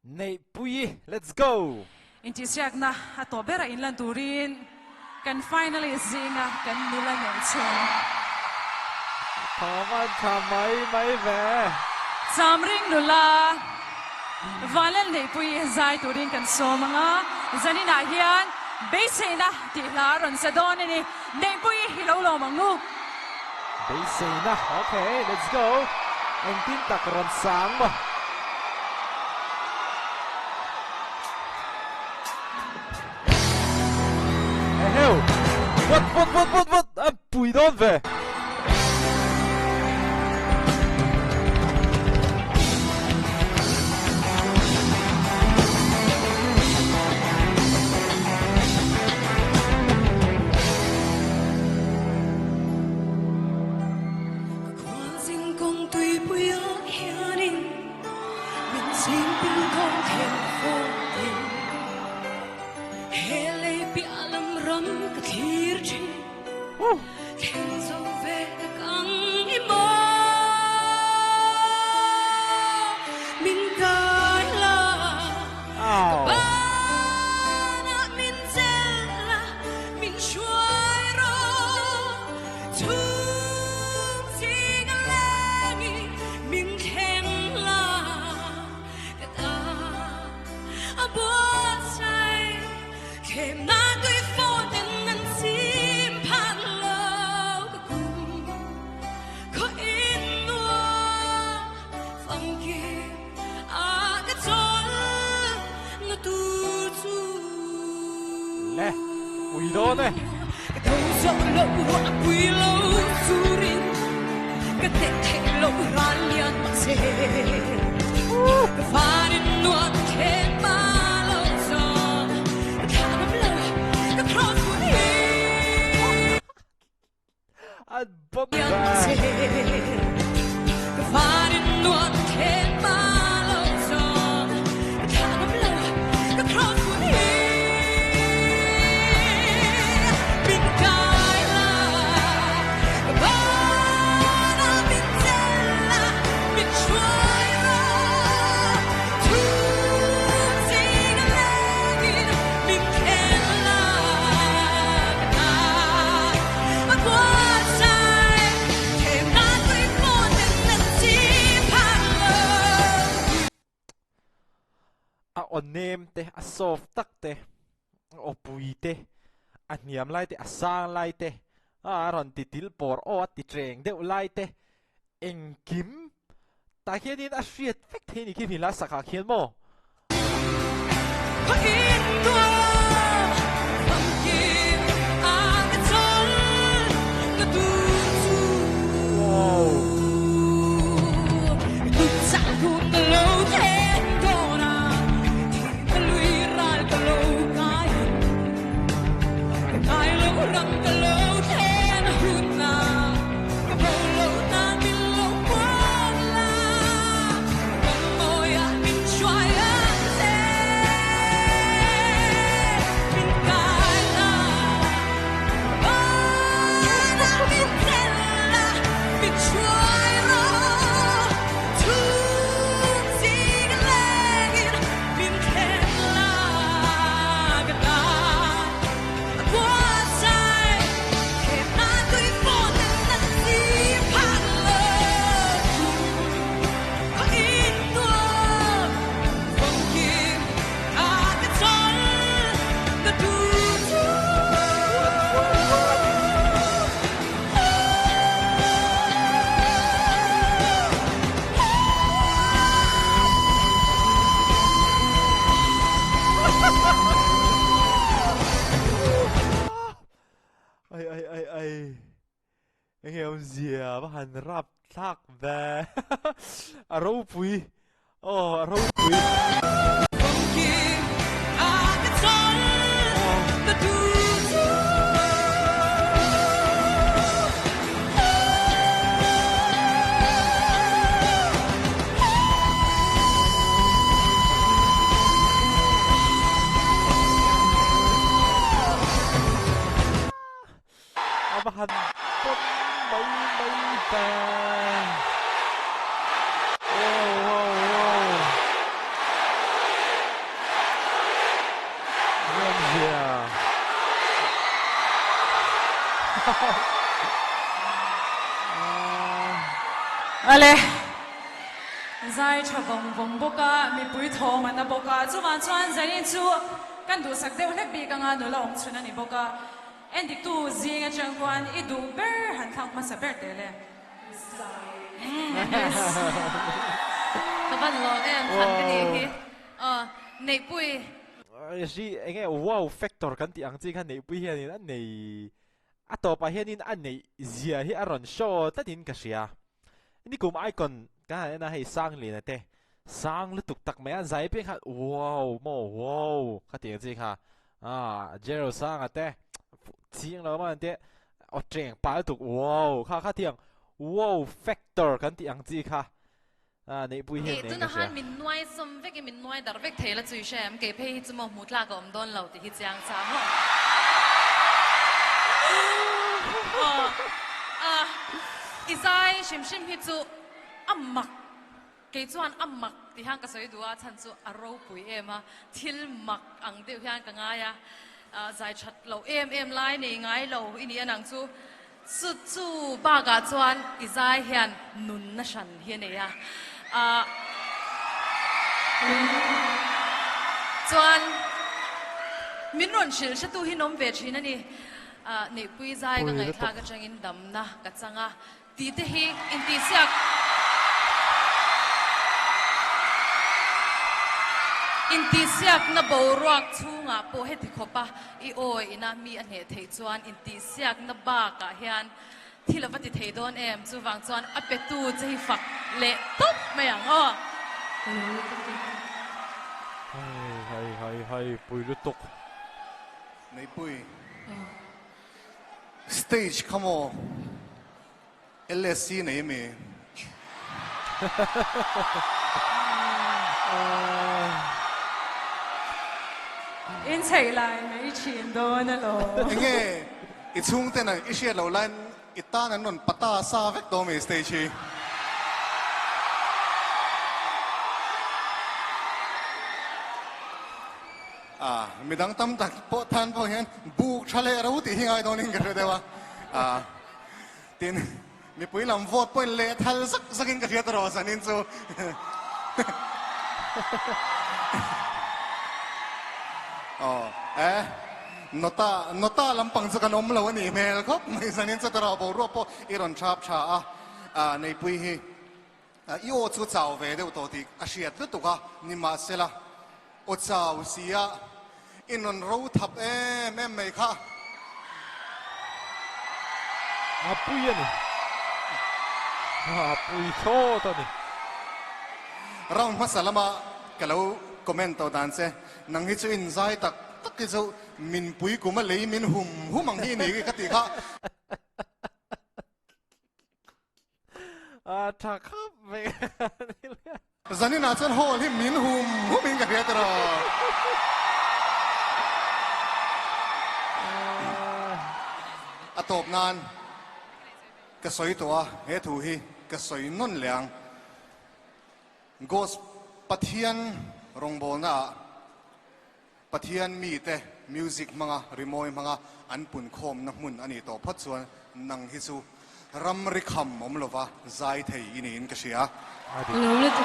Nei pui, let's go. Inti siak na ato bera inlan turin kan finally zinga kan nila nelson. Tama mai ve. Samring nula valen nei pui zai turin kan so mga zanina hian base na ti laron sa don ni nei pui hilolo mangu. Base na. Okay, let's go. Ang tin takron sang ba. Hell! What? Ang puidon ve! Puidon on name te a soft tak te o pui te a niam lai te a sang lai te a ron ti til por o ti treng deuh lai te eng kim ta hianin a hriat vek the ni kim hi la sakha khian mo Anh em dìa bà hàn rap thác về à râu pui à râu pui bà hàn mấy bang. Whoa. Ale zai chavong vong boka mi pui thong man na boka chuan chuan zanin chu kan du sak deuh hlek bi ka nga nu long chuna ni boka endik tu zinga chang kwan I du ber han thang ma sa ber tele các bạn lo em thành cái gì kì này bụi si enge wow factor kan ti ang chi khan nei pui hian an nei atopa hian an nei zia hi aron show tatin ka sia ni kum icon ka na hei sang le na te sang lu tuk tak mai an zai pe kha wow mo wow kha ti chi kha zero sang ate chiang lo man te o treng pa tuk wow kha tiang wow factor kan ti ang chi kha nei pui hian nei tôi ka nói sia han mình nuôi xâm với cái mình nuôi dar với thế là chui xem cái phe chỉ một mút là gồm đón lâu thì cái giang sao hả isai sim sim hi chu ammak cái chuan ammak thì hang cái sợi đua chan chu aro pui em à thil mak ang deu hian ka nga ya zai chat lo em lai nei ngai lo ini anang chu chu ba ga chuan isai hian nun na shan hian nei ya chuan min ron shil sha tu hi nom ve thina ni nei pui zai ka ngai thla ka changin dam na ka changa ti te hi in ti siak in ti siak na bo ruak chunga po he ti khopa I oi ina mi an he thei chuan in ti siak na ba ka hian thilawati thei don em chu wang chuan a pe tu chei fak le top mai ang hay pui lu tuk nei pui stage come on LSC nei me in chei lai mai chin do na lo nghe I chung te na I share lo lan ita na non pata sa vek do me stage midang tam tak po than po hian buk thale ro ti hingai don in ka dewa tin mi pui lam vote po le thal sak sakin ka thiat ro sanin chu nota lampang chu kan om lo ani mel khop mai sanin chu tara bo ro po iron chap cha nei pui hi I o chu chau ve deuh to ti a hriat lu tuka ni ma sela o chau sia inon ro thap em mai kha pui ani pui tho to ni round masalama kalau comment to dan se nang hi chu in zai tak ki chu min pui kuma lei min humang hi ni ka ti kha thak khap ve zanin a chan hol hi min humin ka riat ro atop nan ka soi to he thu hi ka soi non liang gos pathian rongbol na pathian mi te music manga rimoi manga anpun khom na mun ani to phat chuan nang hi chu ram ri kham om lova zai thei in in ka sia lo le te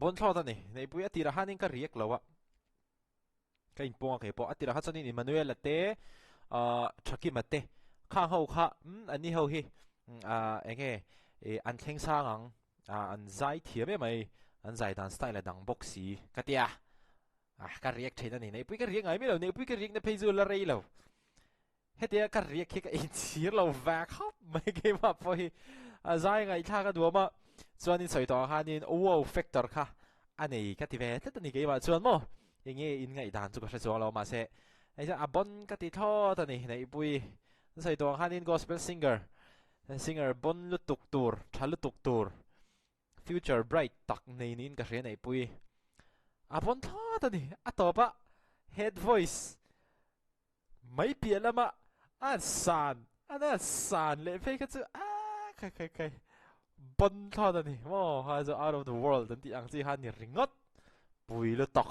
bon thlo ta ni nei pui atira hanin ka riek lawa ka in pong ke po atira ha chani Emmanuel ate thaki mate kha ho kha ani ho hi enge an thleng sangang an zai thiam mai an zai dan style dang boxi katia ka riek thena ni nei pui ka riek ngai mi lo nei pui ka riek na pheizu la rei lo hetia ka riek khi ka in chir lo va khop mai ke ma po hi zai ngai tha ka duama chuan in soi to hanin wow factor kha ani ka ti ve ta ni ke ma chuan mo enge in ngai dan chu ka hre lo ma se ai sa abon ka ti tho ta ni nei pui soi to hanin gospel singer bon lu tuk tur thalu tuk tur future bright tak nei nin ka hre nei pui abon tho ta ni atopa head voice mai pialama an san le fe ka chu kai bon tho ta ni mo ha zo out of the world an ti ang chi han ni ringot pui lu tok